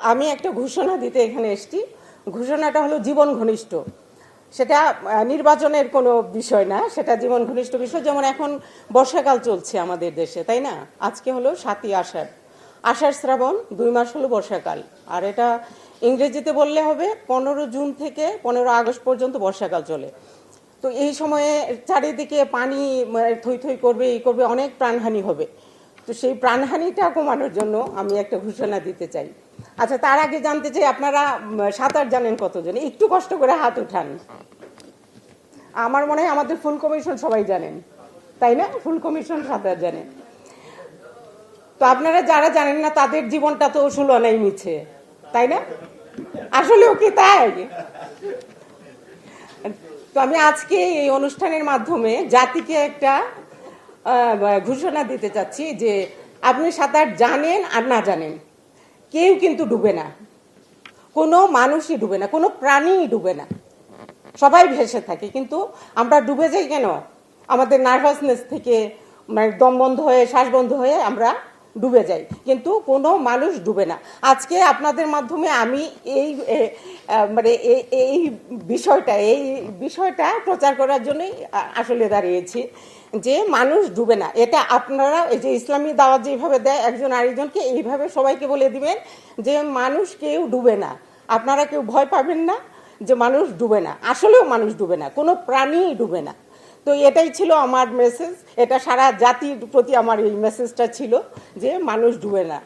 আমি একটা ঘোষণা দিতে এখানে এসেছি। ঘোষণাটা হলো জীবন ঘনিষ্ঠ। সেটা নির্বাচনের কোনো বিষয় না, সেটা জীবন ঘনিষ্ঠ বিষয়। যেমন এখন বর্ষাকাল চলছে আমাদের দেশে, তাই না? আজকে হলো 7ই আষাঢ়, আষাঢ় শ্রাবণ 2 মাস হলো বর্ষাকাল। আর এটা ইংরেজিতে বললে হবে 15 জুন থেকে 15 আগস্ট পর্যন্ত বর্ষাকাল চলে। তো এই সময়ে চারিদিকে পানি থই থই করবে, এই করবে, অনেক প্রাণহানি হবে। তো সেই প্রাণহানিটা কমানোর জন্য আমি একটা ঘোষণা দিতে চাই। আচ্ছা, তার আগে জানতে চাই আপনারা সাঁতার জানেন কতজন? একটু কষ্ট করে হাত উঠান। আমার মনে হয় আমাদের ফুল কমিশন সবাই জানেন, তাই না? ফুল কমিশন সাঁতার জানেন। তো আপনারা যারা জানেন না তাদের জীবনটা তো সুলনাই মিছে, তাই না? আসলেও কি তাই? তো আমি আজকে এই অনুষ্ঠানের মাধ্যমে জাতিকে একটা ঘোষণা দিতে চাচ্ছি যে আপনি সাঁতার জানেন আর না জানেন, কেউ কিন্তু ডুবে না, কোনো মানুষই ডুবে না, কোনো প্রাণীই ডুবে না, সবাই ভেসে থাকে। কিন্তু আমরা ডুবে যাই কেন? আমাদের নার্ভাসনেস থেকে, মানে দম বন্ধ হয়ে, শ্বাস বন্ধ হয়ে আমরা ডুবে যাই, কিন্তু কোনো মানুষ ডুবে না। আজকে আপনাদের মাধ্যমে আমি এই মানে এই বিষয়টা প্রচার করার জন্যই আসলে দাঁড়িয়েছি যে মানুষ ডুবে না। এটা আপনারা এই যে ইসলামী দাওয়াত যেভাবে দেয় একজন আরেকজনকে, এইভাবে সবাইকে বলে দিবেন যে মানুষ কেউ ডুবে না। আপনারা কেউ ভয় পাবেন না যে মানুষ ডুবে না, আসলেও মানুষ ডুবে না, কোনো প্রাণীই ডুবে না। তো এটাই ছিল আমার মেসেজ, এটা সারা জাতির প্রতি আমার এই মেসেজটা ছিল যে মানুষ ডুবে না।